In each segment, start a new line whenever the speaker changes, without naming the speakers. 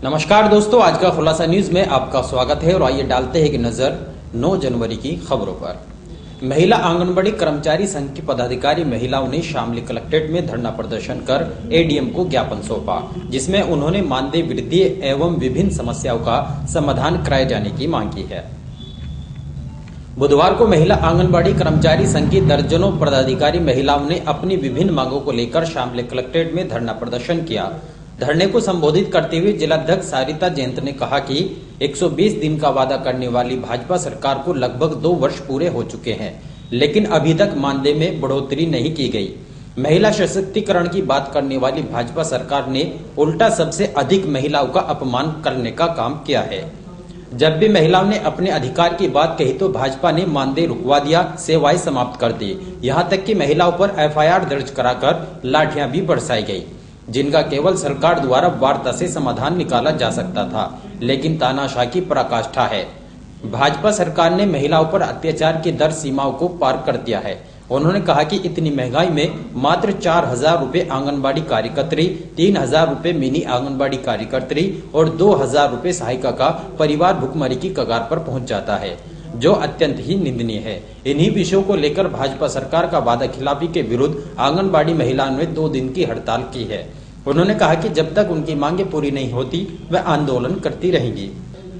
नमस्कार दोस्तों, आज का खुलासा न्यूज में आपका स्वागत है और आइए डालते हैं एक नजर 9 जनवरी की खबरों पर। महिला आंगनबाड़ी कर्मचारी संघ की पदाधिकारी महिलाओं ने शामली कलेक्ट्रेट में धरना प्रदर्शन कर एडीएम को ज्ञापन सौंपा, जिसमें उन्होंने मानदेय वृद्धि एवं विभिन्न समस्याओं का समाधान कराए जाने की मांग की है। बुधवार को महिला आंगनबाड़ी कर्मचारी संघ की दर्जनों पदाधिकारी महिलाओं ने अपनी विभिन्न मांगों को लेकर शामली कलेक्ट्रेट में धरना प्रदर्शन किया। धरने को संबोधित करते हुए जिलाध्यक्ष सारिता जयंत ने कहा कि 120 दिन का वादा करने वाली भाजपा सरकार को लगभग 2 वर्ष पूरे हो चुके हैं, लेकिन अभी तक मानदेय में बढ़ोतरी नहीं की गई। महिला सशक्तिकरण की बात करने वाली भाजपा सरकार ने उल्टा सबसे अधिक महिलाओं का अपमान करने का काम किया है। जब भी महिलाओं ने अपने अधिकार की बात कही तो भाजपा ने मानदेय रुकवा दिया, सेवाएं समाप्त कर दी। यहाँ तक कि महिलाओं पर एफआईआर दर्ज कराकर लाठियां भी बरसाई गई, जिनका केवल सरकार द्वारा वार्ता से समाधान निकाला जा सकता था, लेकिन तानाशाही की पराकाष्ठा है। भाजपा सरकार ने महिलाओं पर अत्याचार की दर सीमाओं को पार कर दिया है। उन्होंने कहा कि इतनी महंगाई में मात्र 4,000 रूपए आंगनबाड़ी कार्यकर्त्री, 3,000 रूपए मिनी आंगनबाड़ी कार्यकर्त्री और 2,000 रूपए सहायिका का परिवार भुखमरी की कगार पर पहुंच जाता है, जो अत्यंत ही निंदनीय है। इन्हीं विषयों को लेकर भाजपा सरकार का वादा खिलाफी के विरुद्ध आंगनबाड़ी महिलाओं ने 2 दिन की हड़ताल की है। उन्होंने कहा कि जब तक उनकी मांगे पूरी नहीं होती वह आंदोलन करती रहेंगी।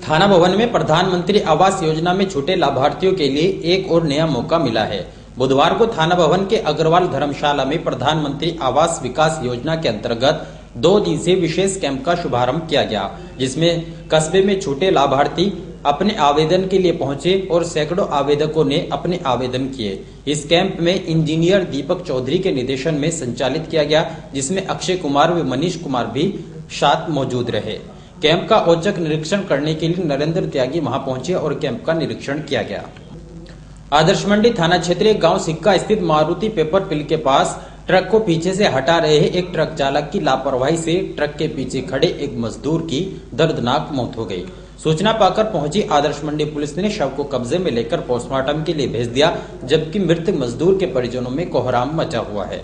थाना भवन में प्रधानमंत्री आवास योजना में छूटे लाभार्थियों के लिए एक और नया मौका मिला है। बुधवार को थाना भवन के अग्रवाल धर्मशाला में प्रधानमंत्री आवास विकास योजना के अंतर्गत 2 दिवसीय विशेष कैंप का शुभारंभ किया गया, जिसमें कस्बे में छूटे लाभार्थी अपने आवेदन के लिए पहुंचे और सैकड़ों आवेदकों ने अपने आवेदन किए। इस कैंप में इंजीनियर दीपक चौधरी के निर्देशन में संचालित किया गया, जिसमें अक्षय कुमार व मनीष कुमार भी साथ मौजूद रहे। कैंप का औचक निरीक्षण करने के लिए नरेंद्र त्यागी वहां पहुंचे और कैंप का निरीक्षण किया गया। आदर्श मंडी थाना क्षेत्र गांव सिक्का स्थित मारुति पेपर मिल के पास ट्रक को पीछे से हटा रहे एक ट्रक चालक की लापरवाही से ट्रक के पीछे खड़े एक मजदूर की दर्दनाक मौत हो गई। सूचना पाकर पहुंची आदर्श मंडी पुलिस ने शव को कब्जे में लेकर पोस्टमार्टम के लिए भेज दिया, जबकि मृतक मजदूर के परिजनों में कोहराम मचा हुआ है।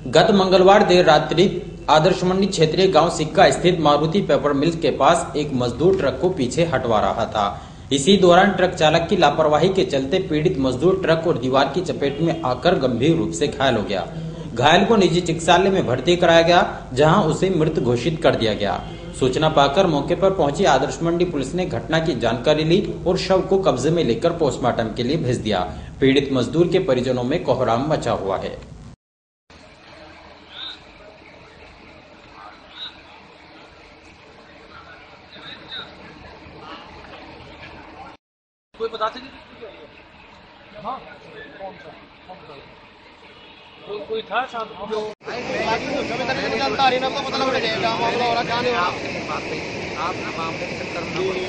गत मंगलवार देर रात्रि आदर्श मंडी क्षेत्रीय गांव सिक्का स्थित मारुति पेपर मिल के पास एक मजदूर ट्रक को पीछे हटवा रहा था। इसी दौरान ट्रक चालक की लापरवाही के चलते पीड़ित मजदूर ट्रक और दीवार की चपेट में आकर गंभीर रूप से घायल हो गया। घायल को निजी चिकित्सालय में भर्ती कराया गया, जहां उसे मृत घोषित कर दिया गया। सूचना पाकर मौके पर पहुंची आदर्श मंडी पुलिस ने घटना की जानकारी ली और शव को कब्जे में लेकर पोस्टमार्टम के लिए भेज दिया। पीड़ित मजदूर के परिजनों में कोहराम मचा हुआ है।
कोई बताते नहीं? हाँ, कौन सा? कोई था शायद जो आप ना मामले के चक्कर में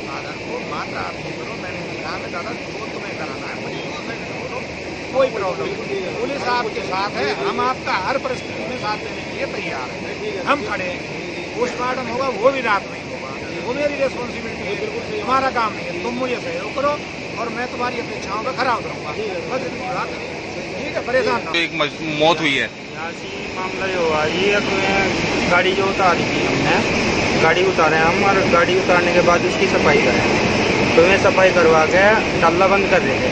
फादर को मात्र आप नहीं करो, मैंने कहा में दादा जो तुम्हें कराना है मुझे बोलो, कोई प्रॉब्लम नहीं। पुलिस आपके साथ है, हम आपका हर परिस्थिति में साथ देने के लिए तैयार है। हम खड़े हैं, पोस्टमार्टम होगा वो भी रात में होगा, वो मेरी रिस्पॉन्सिबिलिटी है, बिल्कुल हमारा काम नहीं है। तुम मुझे सहयोग करो और मैं तुम्हारी अपेक्षाओं का खरा उतरूंगा, बस इतनी बात है। ठीक है, परेशान ना।
एक मौत हुई है,
मामला जो हुआ ये गाड़ी जो उतारी थी हमने, गाड़ी उतारे हम और गाड़ी उतारने के बाद उसकी सफाई करें, तो मैं सफाई करवा के डाला बंद कर रहे थे।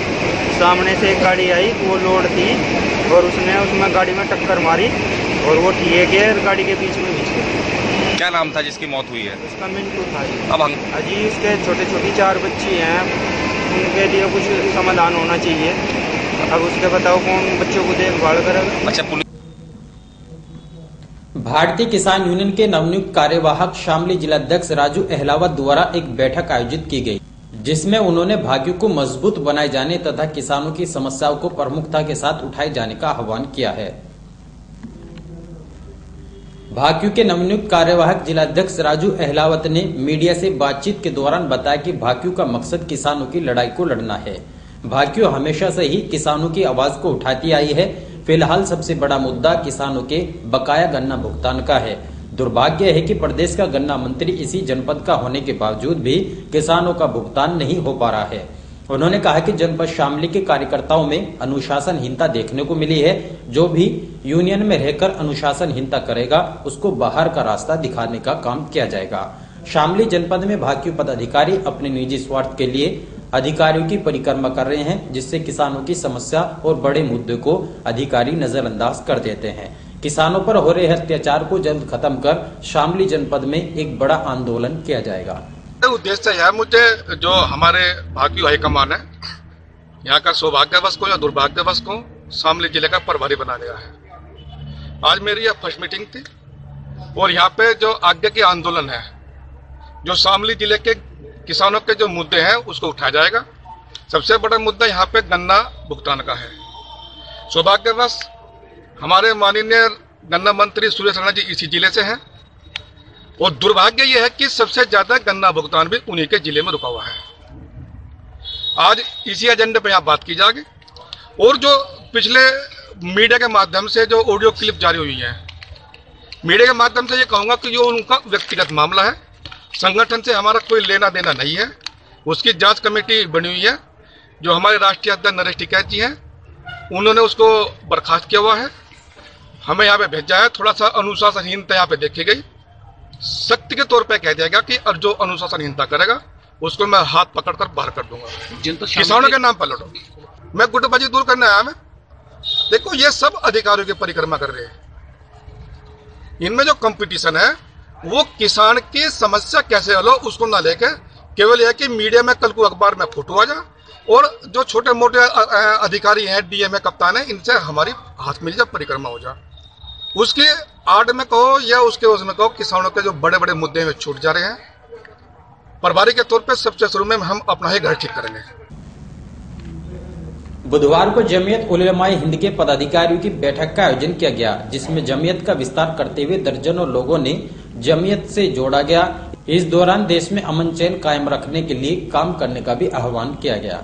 सामने से एक गाड़ी आई, वो लोड थी और उसमें गाड़ी में टक्कर मारी और वो ठिए के गाड़ी के बीच में घुस गई।
क्या नाम था जिसकी मौत हुई है?
उसका मिंटू था।
अब हम
अजी उसके छोटी 4 बच्ची हैं, उनके लिए कुछ समाधान होना चाहिए। अब उसके बताओ कौन बच्चों को देखभाल करेगा?
अच्छा, पुलिस
भारतीय किसान यूनियन के नवनियुक्त कार्यवाहक शामली जिलाध्यक्ष राजू अहलावत द्वारा एक बैठक आयोजित की गई, जिसमें उन्होंने भाग्यों को मजबूत बनाए जाने तथा किसानों की समस्याओं को प्रमुखता के साथ उठाए जाने का आह्वान किया है। भाग्यों के नवनियुक्त कार्यवाहक जिलाध्यक्ष राजू अहलावत ने मीडिया से बातचीत के दौरान बताया कि भाग्यों का मकसद किसानों की लड़ाई को लड़ना है। भाग्यों हमेशा से ही किसानों की आवाज को उठाती आई है। फिलहाल सबसे बड़ा मुद्दा किसानों के बकाया गन्ना भुगतान का है। दुर्भाग्य है कि प्रदेश का गन्ना मंत्री इसी जनपद का होने के बावजूद भी किसानों का भुगतान नहीं हो पा रहा है। उन्होंने कहा कि जनपद शामली के कार्यकर्ताओं में अनुशासनहीनता देखने को मिली है। जो भी यूनियन में रहकर अनुशासनहीनता करेगा उसको बाहर का रास्ता दिखाने का काम किया जाएगा। शामली जनपद में भाजपा पदाधिकारी अपने निजी स्वार्थ के लिए अधिकारियों की परिक्रमा कर रहे हैं, जिससे किसानों की समस्या और बड़े मुद्दे को अधिकारी नजरअंदाज कर देते हैं। किसानों पर हो रहे अत्याचार को जल्द खत्म कर शामली जनपद में एक बड़ा आंदोलन किया जाएगा।
उद्देश्य है मुझे जो हमारे भाजपा हाईकमान है यहाँ का सौभाग्यवश को या दुर्भाग्यवश को शामली जिले का प्रभारी बना गया है। आज मेरी यह फर्स्ट मीटिंग थी और यहाँ पे जो आगे के आंदोलन है, जो शामली जिले के किसानों के जो मुद्दे हैं उसको उठाया जाएगा। सबसे बड़ा मुद्दा यहाँ पे गन्ना भुगतान का है। सौभाग्यवश हमारे माननीय गन्ना मंत्री सुरेश राणा जी इसी जिले से हैं और दुर्भाग्य यह है कि सबसे ज्यादा गन्ना भुगतान भी उन्हीं के जिले में रुका हुआ है। आज इसी एजेंडे पे यहाँ बात की जाएगी और जो पिछले मीडिया के माध्यम से जो ऑडियो क्लिप जारी हुई है, मीडिया के माध्यम से ये कहूंगा कि जो उनका व्यक्तिगत मामला है, संगठन से हमारा कोई लेना देना नहीं है। उसकी जांच कमेटी बनी हुई है, जो हमारे राष्ट्रीय अध्यक्ष नरेश टिकैत जी हैं, उन्होंने उसको बर्खास्त किया हुआ है। हमें यहाँ पे भेजा है। थोड़ा सा अनुशासनहीनता यहाँ पे देखी गई। सख्त के तौर पे कह दिया कि और जो अनुशासनहीनता करेगा उसको मैं हाथ पकड़कर बाहर कर दूंगा। किसानों के नाम पर लड़ो। मैं गुटबाजी दूर करने आया। मैं देखो ये सब अधिकारियों की परिक्रमा कर रहे हैं। इनमें जो कंपटीशन है वो किसान की समस्या कैसे हल हो उसको ना लेके केवल यह कि मीडिया में कल को अखबार में फोटो आ जा और जो छोटे मोटे अधिकारी हैं, डीएमए कप्तान है, इनसे हमारी हाथ मिल जाए, परिक्रमा हो जाए। उसके आड़ में कहो या उसके उसमें कहो, किसानों के जो बड़े बड़े मुद्दे में छूट जा रहे हैं। प्रभारी के तौर पे सबसे शुरू में हम अपना ही घर ठीक करेंगे।
बुधवार को जमीयत उलेमाए हिंद के पदाधिकारियों की बैठक का आयोजन किया गया, जिसमें जमीयत का विस्तार करते हुए दर्जनों लोगों ने जमीयत से जोड़ा गया। इस दौरान देश में अमन चैन कायम रखने के लिए काम करने का भी आह्वान किया गया।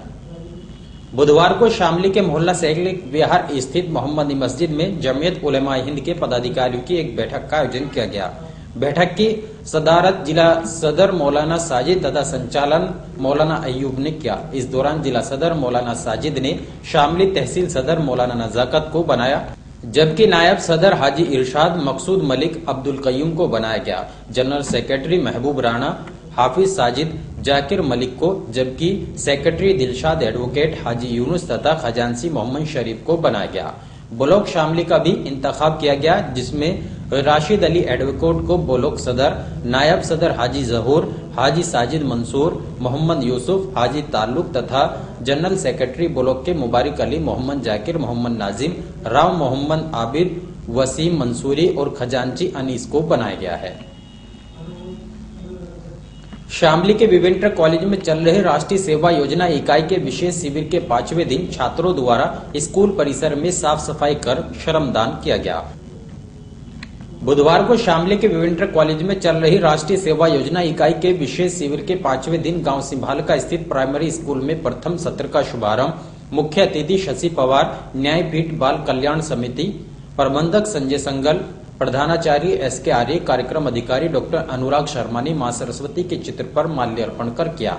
बुधवार को शामली के मोहल्ला सैनिक विहार स्थित मोहम्मदी मस्जिद में जमीयत उलेमाए हिंद के पदाधिकारियों की एक बैठक का आयोजन किया गया। बैठक की सदारत जिला सदर मौलाना साजिद तथा संचालन मौलाना अयूब ने किया। इस दौरान जिला सदर मौलाना साजिद ने शामली तहसील सदर मौलाना नजाकत को बनाया, जबकि नायब सदर हाजी इरशाद मकसूद मलिक अब्दुल कयूम को बनाया गया। जनरल सेक्रेटरी महबूब राणा, हाफिज साजिद, जाकिर मलिक को, जबकि सेक्रेटरी दिलशाद एडवोकेट हाजी यूनुस तथा खजांची मोहम्मद शरीफ को बनाया गया। ब्लॉक शामली का भी इंतखाब किया गया, जिसमें राशिद अली एडवोकेट को ब्लॉक सदर, नायब सदर हाजी जहूर, हाजी साजिद मंसूर, मोहम्मद यूसुफ, हाजी ताल्लुक तथा जनरल सेक्रेटरी ब्लॉक के मुबारक अली, मोहम्मद जाकिर, मोहम्मद नाजिम, राव मोहम्मद आबिद, वसीम मंसूरी और खजांची अनीस को बनाया गया है। शामली के विवेंटर कॉलेज में चल रहे राष्ट्रीय सेवा योजना इकाई के विशेष शिविर के 5वें दिन छात्रों द्वारा स्कूल परिसर में साफ सफाई कर श्रमदान किया गया। बुधवार को शामली के विवेंटर कॉलेज में चल रही राष्ट्रीय सेवा योजना इकाई के विशेष शिविर के 5वें दिन गांव सिंभालका स्थित प्राइमरी स्कूल में प्रथम सत्र का शुभारंभ मुख्य अतिथि शशि पवार, न्यायपीठ बाल कल्याण समिति प्रबंधक संजय संगल, प्रधानाचार्य SK आर्य, कार्यक्रम अधिकारी डॉक्टर अनुराग शर्मा ने मां सरस्वती के चित्र पर माल्यार्पण कर किया।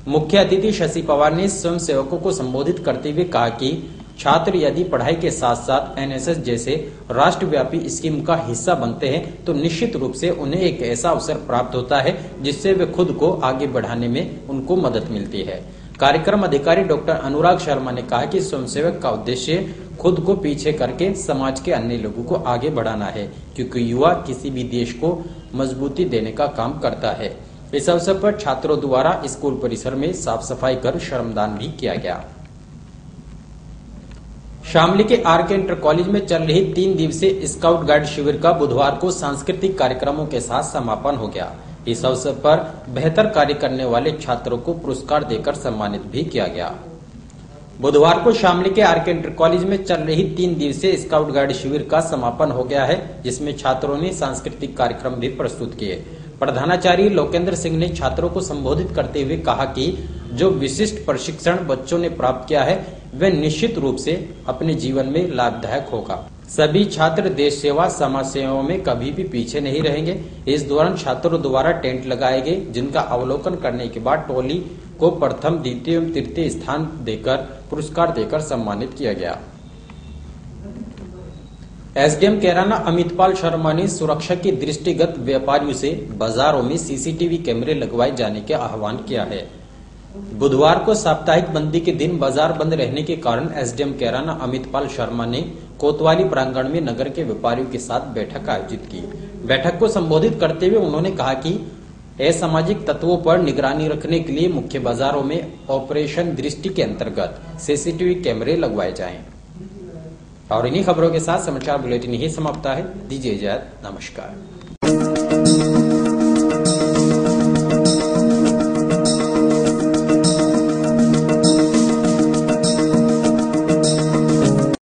मुख्य अतिथि शशि पवार ने स्वयं सेवकों को संबोधित करते हुए कहा कि छात्र यदि पढ़ाई के साथ साथ NSS जैसे राष्ट्रव्यापी स्कीम का हिस्सा बनते हैं तो निश्चित रूप से उन्हें एक ऐसा अवसर प्राप्त होता है जिससे वे खुद को आगे बढ़ाने में उनको मदद मिलती है। कार्यक्रम अधिकारी डॉक्टर अनुराग शर्मा ने कहा कि स्वयंसेवक का उद्देश्य खुद को पीछे करके समाज के अन्य लोगों को आगे बढ़ाना है, क्योंकि युवा किसी भी देश को मजबूती देने का काम करता है। इस अवसर पर छात्रों द्वारा स्कूल परिसर में साफ सफाई कर श्रमदान भी किया गया। शामली के RK इंटर कॉलेज में चल रही 3 दिवसीय स्काउट गाइड शिविर का बुधवार को सांस्कृतिक कार्यक्रमों के साथ समापन हो गया। इस अवसर पर बेहतर कार्य करने वाले छात्रों को पुरस्कार देकर सम्मानित भी किया गया। बुधवार को शामली के RK इंटर कॉलेज में चल रही 3 दिवसीय स्काउट गाइड शिविर का समापन हो गया है, जिसमें छात्रों ने सांस्कृतिक कार्यक्रम भी प्रस्तुत किए। प्रधानाचार्य लोकेंद्र सिंह ने छात्रों को संबोधित करते हुए कहा कि जो विशिष्ट प्रशिक्षण बच्चों ने प्राप्त किया है वह निश्चित रूप से अपने जीवन में लाभदायक होगा। सभी छात्र देश सेवा समाज सेवा में कभी भी पीछे नहीं रहेंगे। इस दौरान छात्रों द्वारा टेंट लगाए गए, जिनका अवलोकन करने के बाद टोली को प्रथम, द्वितीय एवं तृतीय स्थान देकर पुरस्कार देकर सम्मानित किया गया। एसडीएम कैराना अमितपाल शर्मा ने सुरक्षा के दृष्टिगत व्यापारियों से बाजारों में सीसीटीवी कैमरे लगवाए जाने के आह्वान किया है। बुधवार को साप्ताहिक बंदी के दिन बाजार बंद रहने के कारण एसडीएम कैराना अमितपाल शर्मा ने कोतवाली प्रांगण में नगर के व्यापारियों के साथ बैठक आयोजित की। बैठक को संबोधित करते हुए उन्होंने कहा कि असामाजिक तत्वों पर निगरानी रखने के लिए मुख्य बाजारों में ऑपरेशन दृष्टि के अंतर्गत सीसीटीवी कैमरे लगवाए जाएं। और इन्हीं खबरों के साथ समाचार बुलेटिन यही समाप्त है। दीजिए इजाजत, नमस्कार।